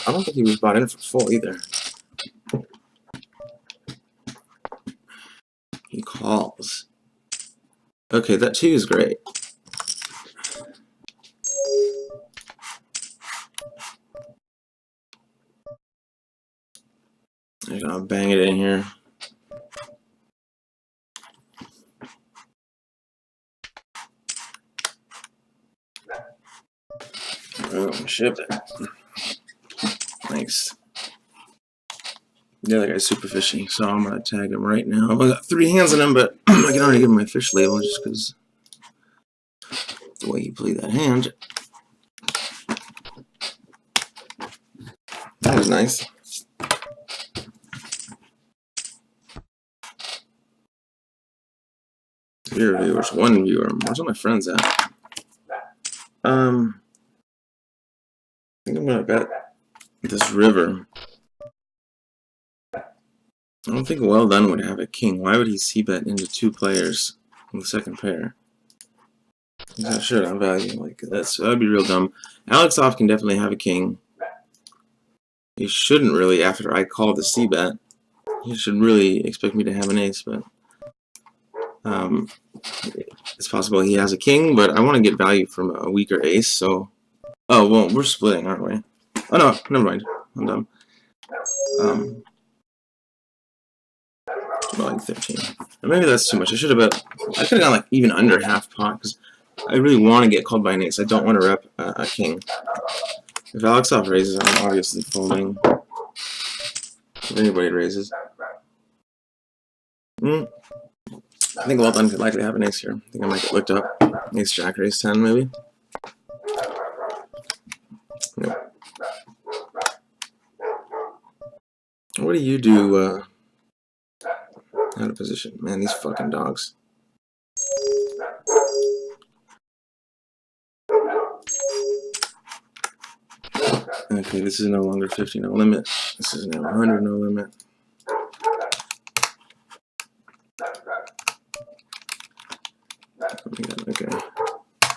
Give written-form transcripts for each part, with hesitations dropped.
I don't think he was bought in for full either. He calls. Okay, that 2 is great. I'm gonna bang it in here. Oh, ship it. Nice. The other guy's super fishy, so I'm gonna tag him right now. I got 3 hands on him, but I can already give him my fish label just because the way he played that hand. That was nice. Zero viewers, 1 viewer. Where's all my friends at? I think I'm gonna bet this river. I don't think Well Done would have a king. Why would he c-bet into 2 players in the second pair? He's not sure on value. Like that'd be real dumb. Alex Off can definitely have a king. He shouldn't really after I call the c-bet. He should really expect me to have an ace, but it's possible he has a king, but I want to get value from a weaker ace, so... Oh, well, we're splitting, aren't we? Oh, no, never mind. I'm dumb. Like 13. Or maybe that's too much. I should have bet... I could have gone, like, even under half pot, because I really want to get called by an ace. I don't want to rep a king. If Alex Off raises, I'm obviously folding. If anybody raises. I think Well Done could likely have an ace here. I think I might get looked up. Ace Jack or Ace 10 maybe. Nope. What do you do out of position? Man, these fucking dogs. Okay, this is no longer 50 no limit. This is now 100 no limit. Okay.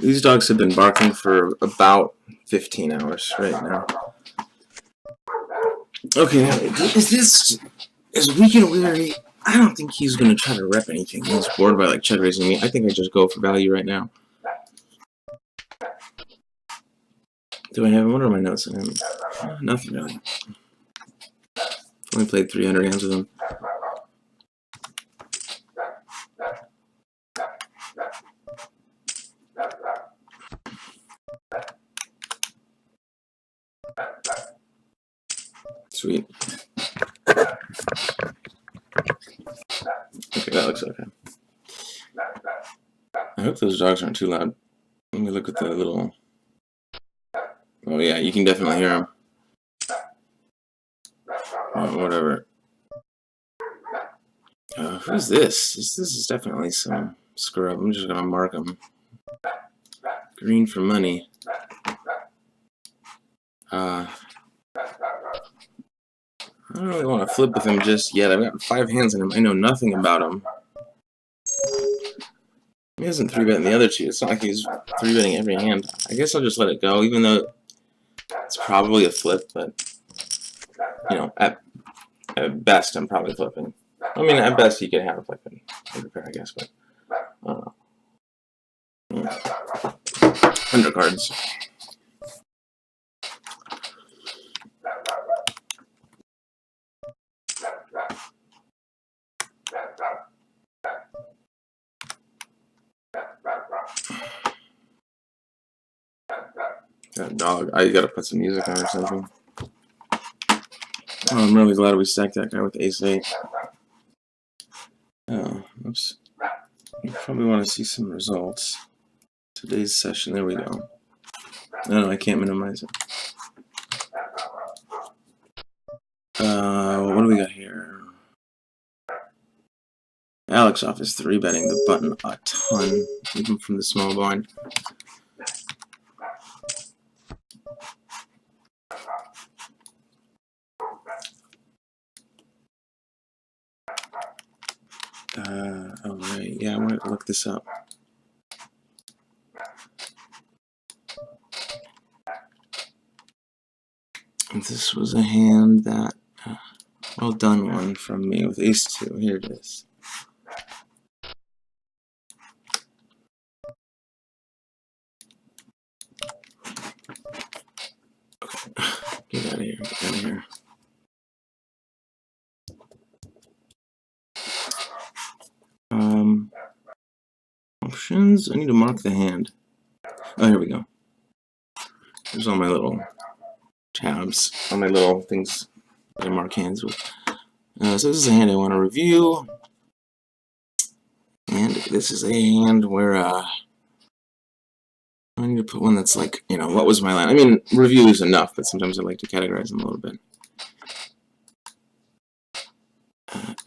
These dogs have been barking for about 15 hours right now. Okay, now, is Weekend Weary? I don't think he's going to try to rep anything. He's bored by like check raising me. I think I just go for value right now. Do I have him? What are my notes on him? Nothing really. Only played 300 hands with him. Sweet. Okay, that looks okay. I hope those dogs aren't too loud. Let me look at the little... Oh yeah, you can definitely hear them. Oh, whatever. Who's this? This is definitely some screw up. I'm just gonna mark him. Green for money. I don't really want to flip with him just yet. I've got 5 hands on him. I know nothing about him. He hasn't 3-betting the other 2. It's not like he's 3-betting every hand. I guess I'll just let it go, even though it's probably a flip, but, you know, at best, I'm probably flipping. I mean, at best, he could have like a pair, I guess, but I don't know. 100 cards. That dog. I gotta put some music on or something. Oh, I'm really glad we stacked that guy with Ace 8. Oh, oops. You probably want to see some results. Today's session. There we go. No, I can't minimize it. What do we got here? Alex Off is 3-betting the button a ton, even from the small blind. Oh right, yeah, I wanted to look this up. This was a hand that, well done one from me with ace-2. Here it is. Get out of here, get out of here. Options, I need to mark the hand. Oh, here we go. There's all my little tabs, all my little things that I mark hands with. So this is a hand I want to review. And this is a hand where, I need to put one that's like, you know, what was my line? I mean, review is enough, but sometimes I like to categorize them a little bit.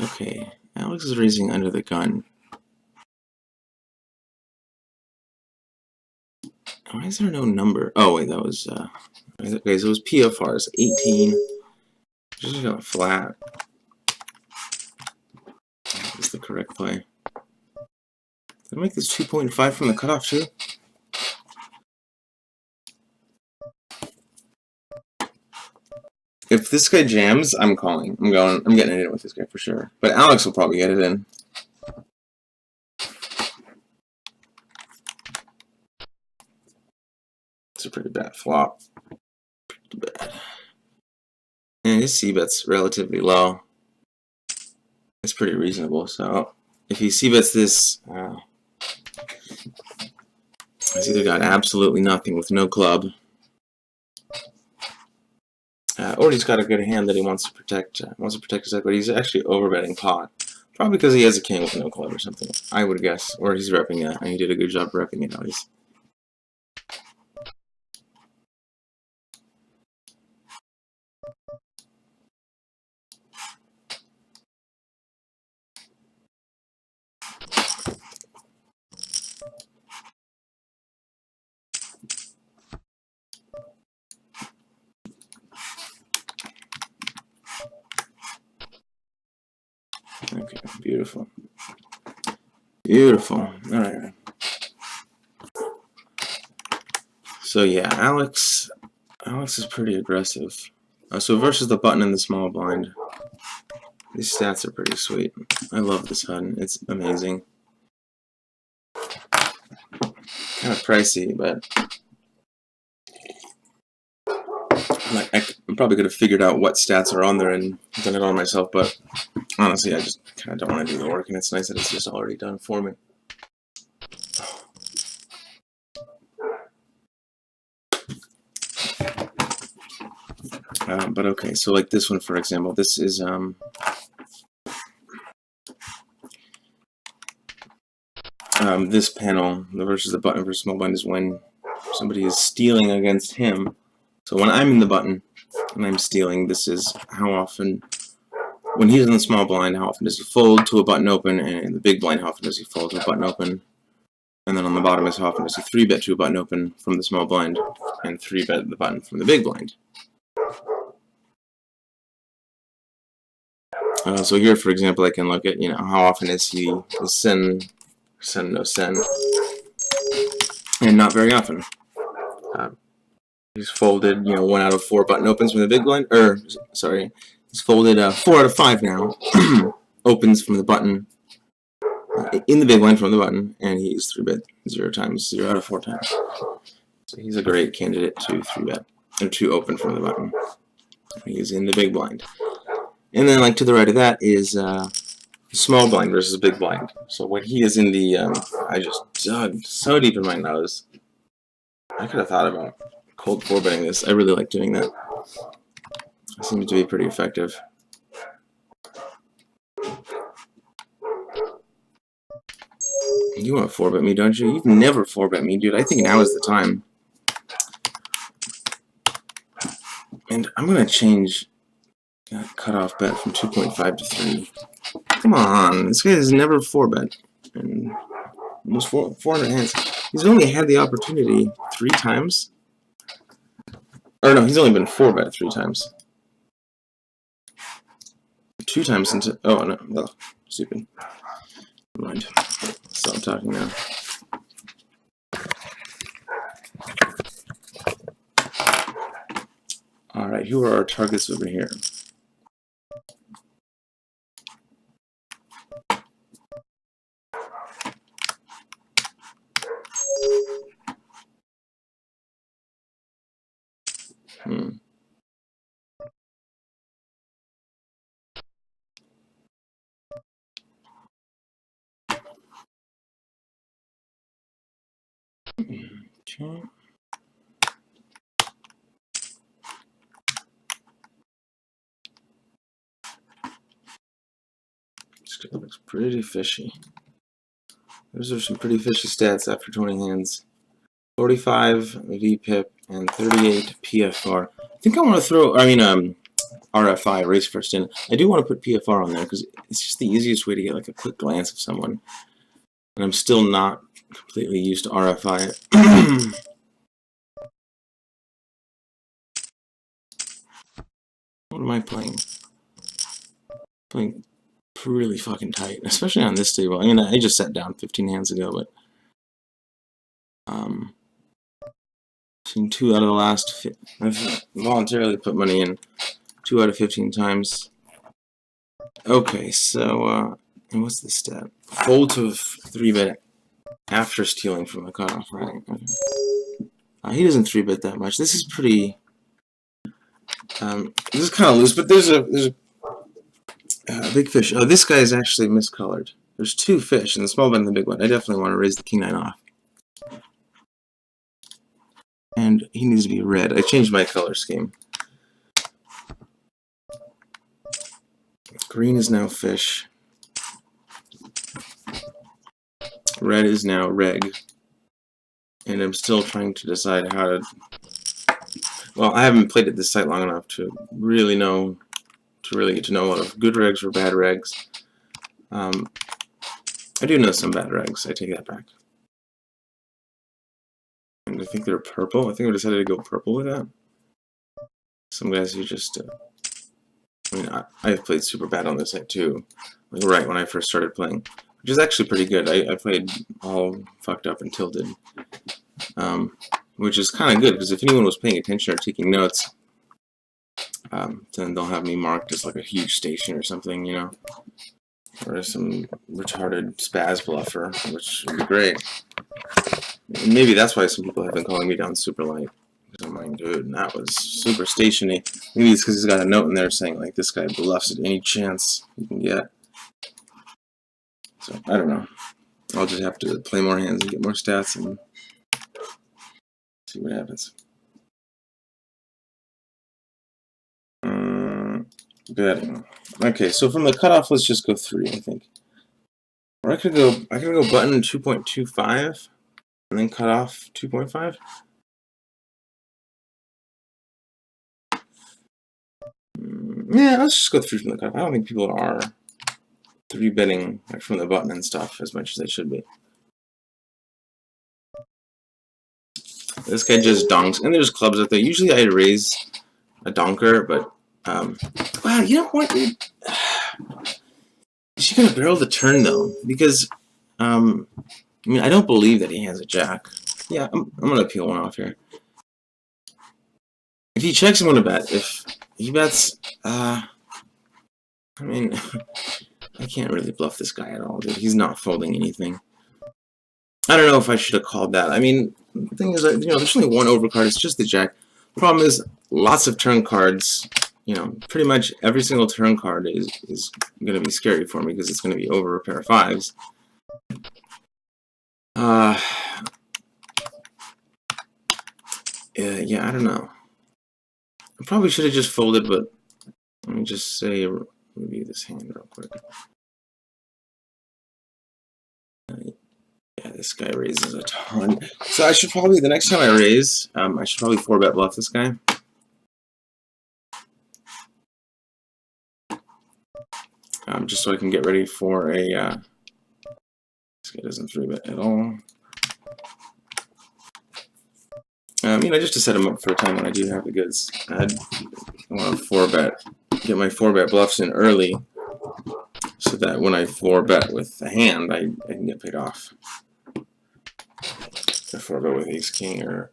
Okay, Alex is raising under the gun. Why is there no number? Oh, wait, that was, okay, so it was PFRs, 18. Just got a flat. That's the correct play. Did I make this 2.5 from the cutoff, too? If this guy jams, I'm calling. I'm getting it in with this guy for sure. But Alex will probably get it in. It's a pretty bad flop. Pretty bad. And his C-bet's relatively low. It's pretty reasonable, so if he C-bets this, he's either got absolutely nothing with no club, or he's got a good hand that he wants to protect. Wants to protect his equity. He's actually overbetting pot, probably because he has a king with no club or something. I would guess, or he's repping it, and he did a good job repping it. Always. Okay, beautiful. Beautiful. Alright. So yeah, Alex is pretty aggressive. So versus the button and the small blind. These stats are pretty sweet. I love this HUD. It's amazing. Kind of pricey, but I probably could have figured out what stats are on there and done it all myself, but honestly, I just kind of don't want to do the work, and it's nice that it's just already done for me. But okay, so like this one, for example, this is this panel, the versus the button versus small blind, is when somebody is stealing against him. So when I'm in the button and I'm stealing, this is how often, when he's in the small blind, how often does he fold to a button open, and in the big blind, how often does he fold to a button open, and then on the bottom is how often does he 3-bet to a button open from the small blind, and 3-bet the button from the big blind. So here, for example, I can look at, you know, how often is he sen, no sen, and not very often. He's folded, you know, 1 out of 4 button opens from the big blind, or sorry, he's folded 4 out of 5 now opens from the button in the big blind from the button, and he's 3-bet 0 times, 0 out of 4 times. So he's a great candidate to 3-bet or to open from the button. He's in the big blind. And then, like, to the right of that is small blind versus big blind. So when he is in the, I just dug so deep in my nose. I could have thought about cold 4-betting this. I really like doing that. It seems to be pretty effective. You want to 4-bet me, don't you? You've never 4-bet me, dude. I think now is the time. And I'm going to change that cutoff bet from 2.5 to 3. Come on, this guy has never 4-bet. And almost 400 hands. He's only had the opportunity 3 times. Or no, he's only been 4-bet 3 times. 2 times into... Oh, no, stupid. Never mind. Stop talking now. Alright, who are our targets over here? Okay. This guy looks pretty fishy. Those are some pretty fishy stats after 20 hands. 45 VPIP and 38 PFR. I think I want to throw, RFI, race first in. I do want to put PFR on there because it's just the easiest way to get like a quick glance of someone. And I'm still not completely used to RFI. What am I playing? Playing really fucking tight, especially on this table. I mean, I just sat down 15 hands ago, but seen 2 out of the last. I've voluntarily put money in 2 out of 15 times. Okay, so and what's the stat? Fold to 3-bet after stealing from the cutoff, right? Okay. He doesn't 3-bet that much. This is pretty. This is kind of loose, but there's a big fish. Oh, this guy is actually miscolored. There's 2 fish in the small bet and the big one. I definitely want to raise the king-9 off. And he needs to be red. I changed my color scheme. Green is now fish. Red is now reg. And I'm still trying to decide how to... Well, I haven't played at this site long enough to really know, to really get to know a lot of good regs or bad regs. I do know some bad regs. I take that back. And I think they're purple. I think we decided to go purple with that. Some guys who just... I mean, I've played super bad on this site too. Like right when I first started playing. Which is actually pretty good. I played all fucked up and tilted. Which is kind of good, because if anyone was paying attention or taking notes, then they'll have me marked as like a huge station or something, you know? Or some retarded spaz bluffer, which would be great. And maybe that's why some people have been calling me down super light. Because I'm like, dude, that was super stationy. Maybe it's because he's got a note in there saying, like, this guy bluffs at any chance you can get. So, I don't know. I'll just have to play more hands and get more stats and see what happens. Betting. Okay, so from the cutoff, let's just go 3, I think. Or I could go button 2.25 and then cut off 2.5. Yeah, let's just go 3 from the cutoff. I don't think people are 3-betting like from the button and stuff as much as they should be. This guy just donks, and there's clubs out there. Usually I'd raise a donker, but wow, you know what? Is she gonna barrel the turn though? Because I mean, I don't believe that he has a jack. Yeah, I'm gonna peel one off here. If he checks, I'm gonna bet. If he bets, I mean, I can't really bluff this guy at all, dude. He's not folding anything. I don't know if I should have called that. I mean, the thing is, that, you know, there's only one overcard. It's just the jack. The problem is, lots of turn cards. You know, pretty much every single turn card is going to be scary for me because it's going to be over a pair of 5s. Yeah, I don't know. I probably should have just folded, but let me just say, review this hand real quick. Yeah, this guy raises a ton. So I should probably, the next time I raise, I should probably 4-bet bluff this guy. Just so I can get ready for a, this guy doesn't 3-bet at all. You know, just to set him up for a time when I do have the goods. I want to 4-bet, get my 4-bet bluffs in early, so that when I 4-bet with the hand, I can get paid off. I 4-bet with Ace King or